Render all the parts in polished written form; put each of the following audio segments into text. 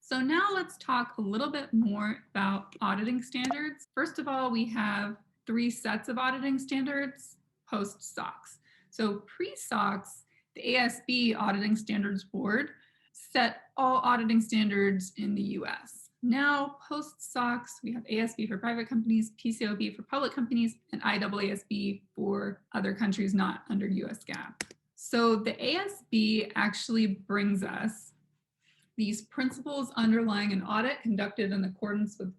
So now let's talk a little bit more about auditing standards. First of all, we have three sets of auditing standards post-SOX. So pre-SOX, the ASB Auditing Standards Board set all auditing standards in the US. Now, post-SOX, we have ASB for private companies, PCAOB for public companies, and IAASB for other countries not under US GAAP. So the ASB actually brings us these principles underlying an audit conducted in accordance with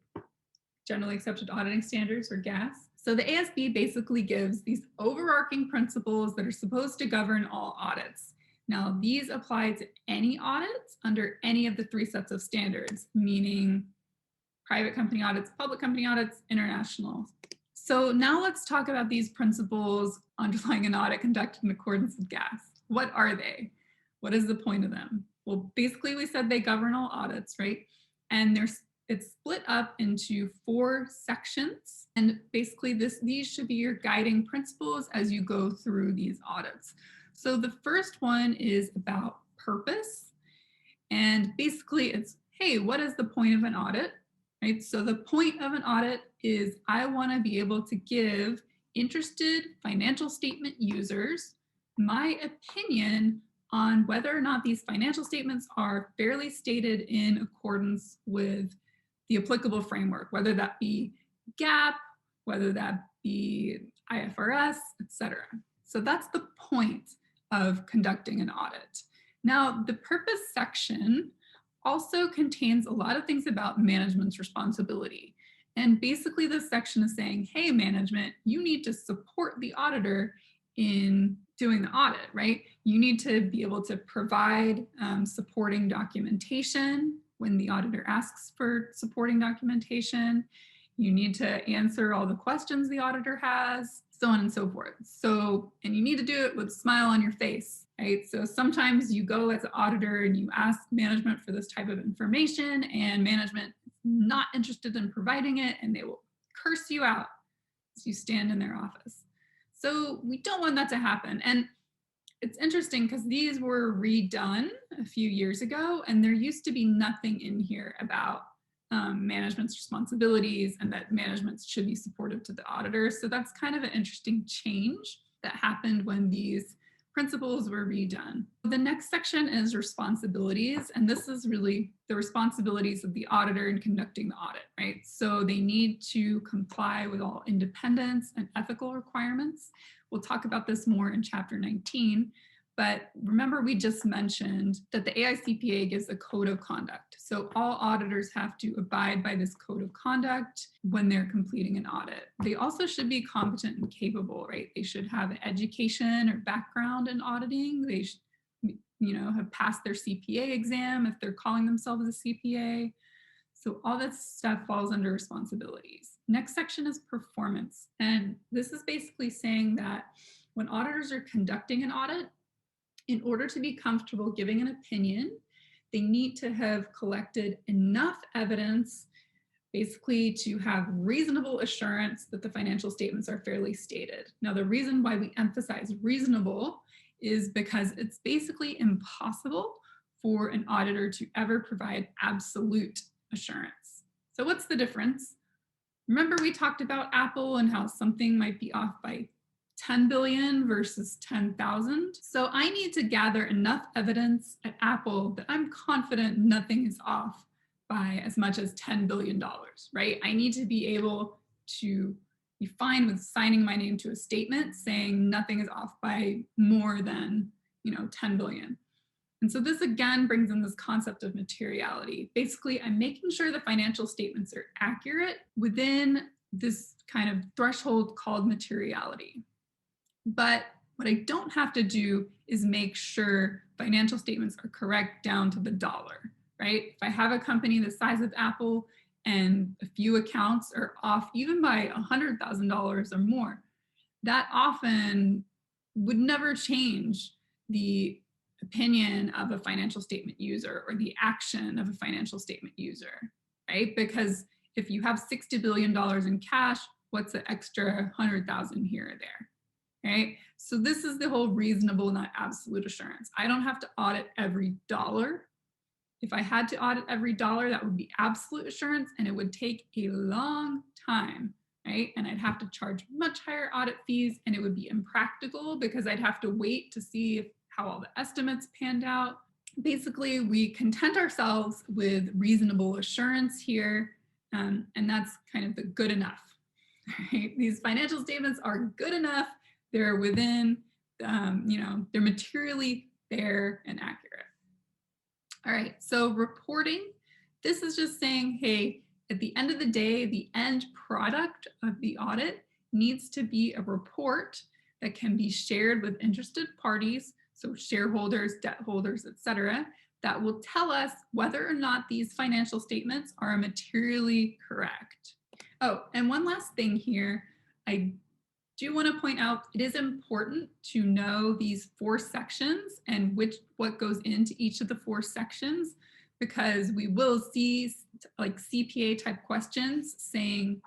generally accepted auditing standards or GAS. So the ASB basically gives these overarching principles that are supposed to govern all audits. Now, these apply to any audits under any of the three sets of standards, meaning private company audits, public company audits, international. So now let's talk about these principles underlying an audit conducted in accordance with GAS. What are they? What is the point of them? Well, basically we said they govern all audits, right? And it's split up into 4 sections. And basically these should be your guiding principles as you go through these audits. So the first one is about purpose. And basically it's, hey, what is the point of an audit? Right? So the point of an audit is I want to be able to give interested financial statement users my opinion on whether or not these financial statements are fairly stated in accordance with the applicable framework, whether that be GAAP, whether that be IFRS, etc. So that's the point of conducting an audit. Now, the purpose section also contains a lot of things about management's responsibility. And basically this section is saying, hey, management, you need to support the auditor in doing the audit, right? You need to be able to provide supporting documentation when the auditor asks for supporting documentation. You need to answer all the questions the auditor has, so on and so forth. So, and you need to do it with a smile on your face, right? So sometimes you go as an auditor and you ask management for this type of information and management is not interested in providing it and they will curse you out as you stand in their office. So we don't want that to happen. And it's interesting because these were redone a few years ago and there used to be nothing in here about management's responsibilities and that management should be supportive to the auditor. So that's kind of an interesting change that happened when these principles were redone. The next section is responsibilities, and this is really the responsibilities of the auditor in conducting the audit, right? So they need to comply with all independence and ethical requirements. We'll talk about this more in chapter 19, but remember we just mentioned that the AICPA gives a code of conduct. So all auditors have to abide by this code of conduct when they're completing an audit. They also should be competent and capable, right? They should have an education or background in auditing. They should, have passed their CPA exam if they're calling themselves a CPA. So all that stuff falls under responsibilities. Next section is performance. And this is basically saying that when auditors are conducting an audit, in order to be comfortable giving an opinion, they need to have collected enough evidence basically to have reasonable assurance that the financial statements are fairly stated. Now, the reason why we emphasize reasonable is because it's basically impossible for an auditor to ever provide absolute assurance. So what's the difference? Remember we talked about Apple and how something might be off by 10 billion versus 10,000. So I need to gather enough evidence at Apple that I'm confident nothing is off by as much as $10 billion, right? I need to be able to be fine with signing my name to a statement saying nothing is off by more than, 10 billion. And so this again brings in this concept of materiality. Basically, I'm making sure the financial statements are accurate within this kind of threshold called materiality. But what I don't have to do is make sure financial statements are correct down to the dollar, right? If I have a company the size of Apple and a few accounts are off even by $100,000 or more, that often would never change the opinion of a financial statement user or the action of a financial statement user, right? Because if you have $60 billion in cash, what's the extra 100,000 here or there? Right? So this is the whole reasonable, not absolute assurance. I don't have to audit every dollar, If I had to audit every dollar, that would be absolute assurance and it would take a long time, right? And I'd have to charge much higher audit fees and it would be impractical because I'd have to wait to see how all the estimates panned out. Basically, we content ourselves with reasonable assurance here, and that's kind of the good enough. Right? These financial statements are good enough. They're within, they're materially fair and accurate. All right, so reporting, this is just saying, hey, at the end of the day, the end product of the audit needs to be a report that can be shared with interested parties, so shareholders, debt holders, etc., that will tell us whether or not these financial statements are materially correct. Oh, and one last thing here, I do want to point out it is important to know these 4 sections and what goes into each of the 4 sections, because we will see like CPA type questions saying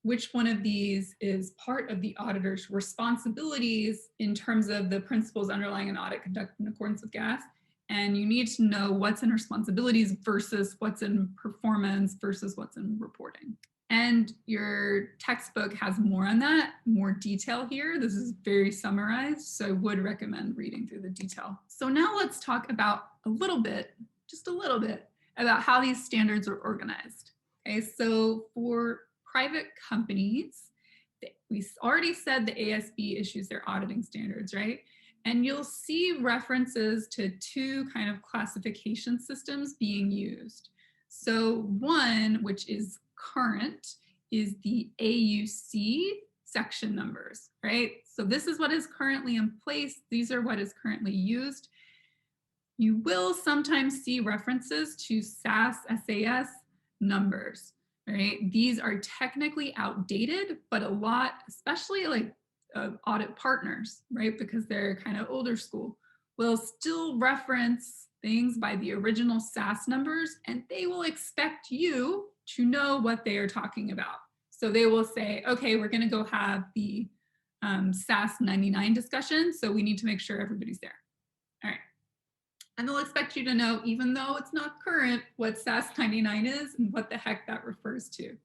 which one of these is part of the auditor's responsibilities in terms of the principles underlying an audit conducted in accordance with GAAP. And you need to know what's in responsibilities versus what's in performance versus what's in reporting. And your textbook has more on that, more detail here. This is very summarized, so I would recommend reading through the detail. So now let's talk about just a little bit, about how these standards are organized. Okay, so for private companies, we already said the ASB issues their auditing standards, right? And you'll see references to 2 kind of classification systems being used. So one, which is current, is the AUC section numbers, right? So this is what is currently in place. These are what is currently used. You will sometimes see references to SAS numbers, right? These are technically outdated, but a lot, especially like audit partners, right? Because they're kind of older school, will still reference things by the original SAS numbers, and they will expect you to know what they are talking about. So they will say, okay, we're going to go have the SAS 99 discussion, so we need to make sure everybody's there. All right. And they'll expect you to know, even though it's not current, what SAS 99 is and what the heck that refers to.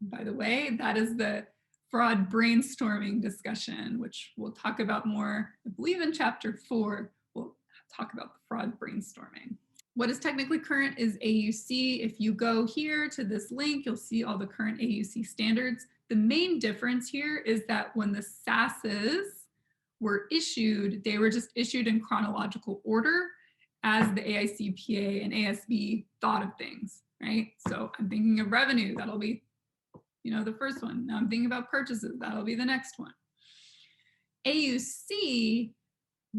By the way, that is the fraud brainstorming discussion, which we'll talk about more, I believe in chapter 4, we'll talk about the fraud brainstorming. What is technically current is AUC. If you go here to this link, you'll see all the current AUC standards. The main difference here is that when the SASs were issued, they were just issued in chronological order as the AICPA and ASB thought of things, right? So I'm thinking of revenue, that'll be, the first one. Now I'm thinking about purchases, that'll be the next one. AUC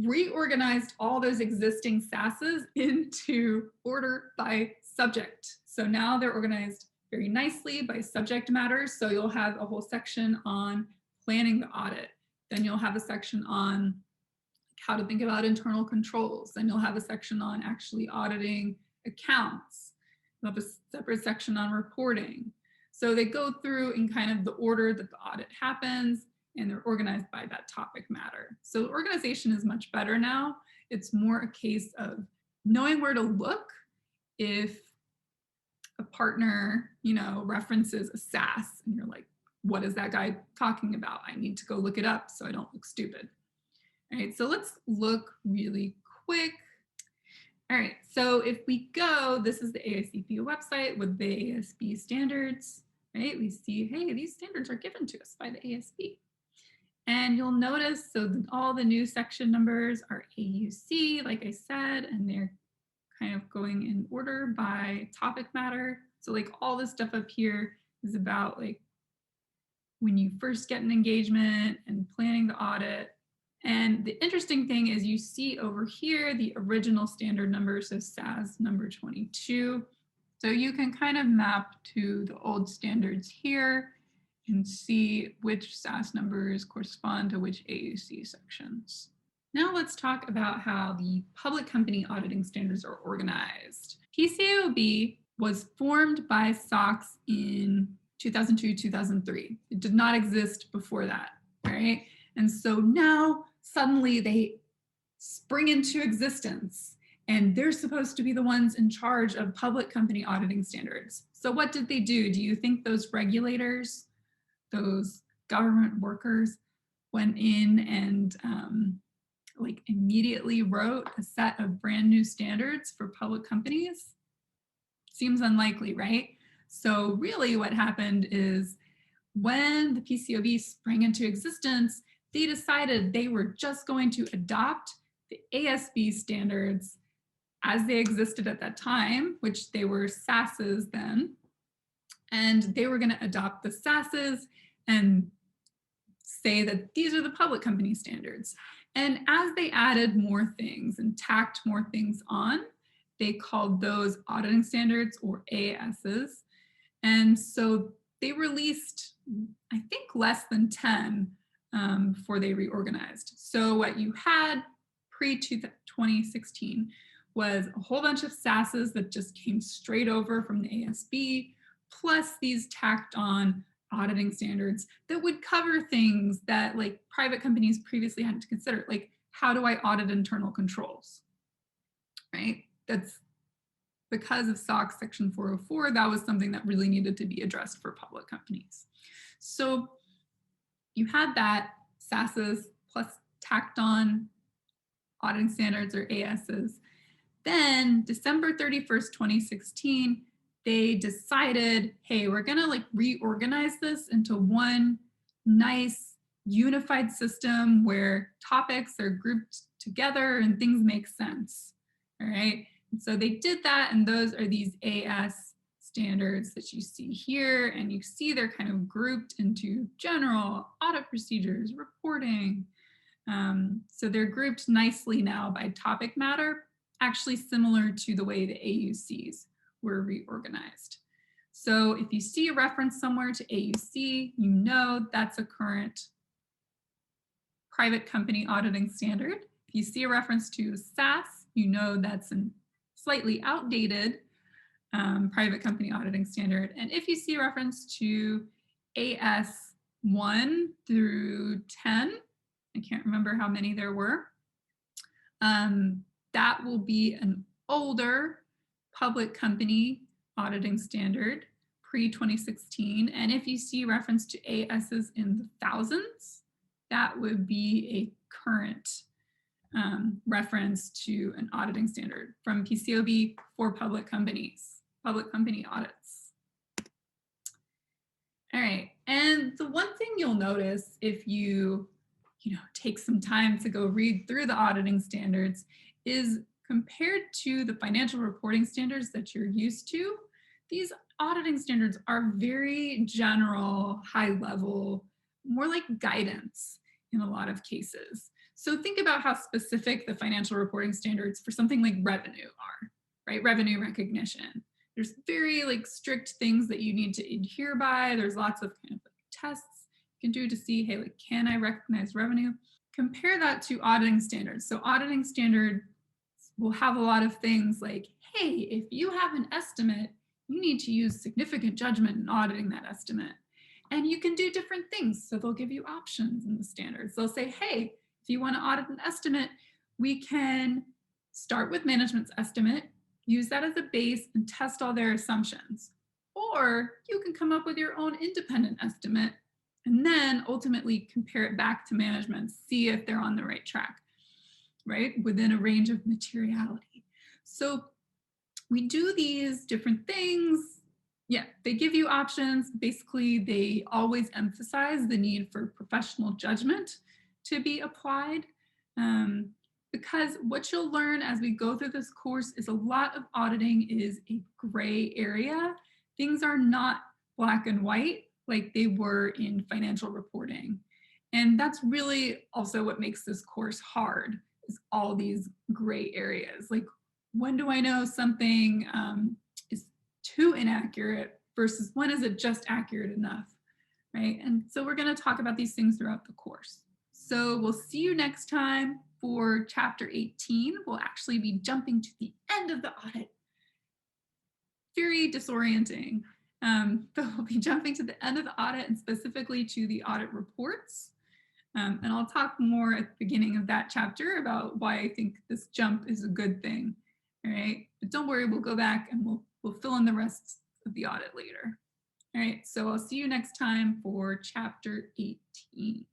reorganized all those existing SASs into order by subject. So now they're organized very nicely by subject matters. So you'll have a whole section on planning the audit. Then you'll have a section on how to think about internal controls. Then you'll have a section on actually auditing accounts. You'll have a separate section on reporting. So they go through in kind of the order that the audit happens, and they're organized by that topic matter. So organization is much better now. It's more a case of knowing where to look if a partner, references a SAS and you're like, what is that guy talking about? I need to go look it up so I don't look stupid. All right, so let's look really quick. All right, so if we go, this is the AICPA website with the ASB standards, right? We see, hey, these standards are given to us by the ASB. And you'll notice, so all the new section numbers are AUC, like I said, and they're kind of going in order by topic matter. So like all this stuff up here is about like when you first get an engagement and planning the audit. And the interesting thing is you see over here the original standard number, so SAS number 22. So you can kind of map to the old standards here and see which SAS numbers correspond to which AUC sections. Now let's talk about how the public company auditing standards are organized. PCAOB was formed by SOX in 2002, 2003. It did not exist before that, right? And so now suddenly they spring into existence and they're supposed to be the ones in charge of public company auditing standards. So what did they do? Do you think those regulators, those government workers, went in and like immediately wrote a set of brand new standards for public companies? Seems unlikely, right? So really what happened is when the PCAOB sprang into existence, they decided they were just going to adopt the ASB standards as they existed at that time, which they were SASs then, and they were going to adopt the SASs and say that these are the public company standards. And as they added more things and tacked more things on, they called those auditing standards, or ASs. And so they released, I think, less than 10 before they reorganized. So what you had pre-2016 was a whole bunch of SASs that just came straight over from the ASB, plus these tacked on auditing standards that would cover things that like private companies previously had to consider, like how do I audit internal controls, right? That's because of SOX section 404, that was something that really needed to be addressed for public companies. So you had that SASs plus tacked on auditing standards, or ASs. Then December 31st, 2016, they decided, hey, we're gonna like reorganize this into one nice unified system where topics are grouped together and things make sense, all right? And so they did that, and those are these AS standards that you see here, and you see they're kind of grouped into general, audit procedures, reporting. So they're grouped nicely now by topic matter, actually similar to the way the AUCs were reorganized. So if you see a reference somewhere to AUC, you know that's a current private company auditing standard. If you see a reference to SAS, you know that's a slightly outdated private company auditing standard. And if you see a reference to AS 1 through 10, I can't remember how many there were, that will be an older public company auditing standard pre-2016. And if you see reference to ASs in the thousands, that would be a current reference to an auditing standard from PCAOB for public companies, public company audits. All right, and the one thing you'll notice if you take some time to go read through the auditing standards is, compared to the financial reporting standards that you're used to, these auditing standards are very general, high level, more like guidance in a lot of cases. So think about how specific the financial reporting standards for something like revenue are, right? Revenue recognition. There's very like strict things that you need to adhere by. There's lots of kind of like tests you can do to see, hey, like, can I recognize revenue? Compare that to auditing standards. So auditing standard will have a lot of things like, hey, if you have an estimate, you need to use significant judgment in auditing that estimate. And you can do different things. So they'll give you options in the standards. They'll say, hey, if you want to audit an estimate, we can start with management's estimate, use that as a base, and test all their assumptions. Or you can come up with your own independent estimate and then ultimately compare it back to management, see if they're on the right track, right? Within a range of materiality. So we do these different things. Yeah, they give you options. Basically, they always emphasize the need for professional judgment to be applied. Because what you'll learn as we go through this course is a lot of auditing is a gray area. Things are not black and white like they were in financial reporting. And that's really also what makes this course hard, is all these gray areas. Like, when do I know something is too inaccurate versus when is it just accurate enough, right? And so we're going to talk about these things throughout the course. So we'll see you next time for chapter 18. We'll actually be jumping to the end of the audit. Very disorienting. But we'll be jumping to the end of the audit, and specifically to the audit reports. And I'll talk more at the beginning of that chapter about why I think this jump is a good thing. All right, but don't worry, we'll go back and we'll fill in the rest of the audit later. All right, so I'll see you next time for chapter 18.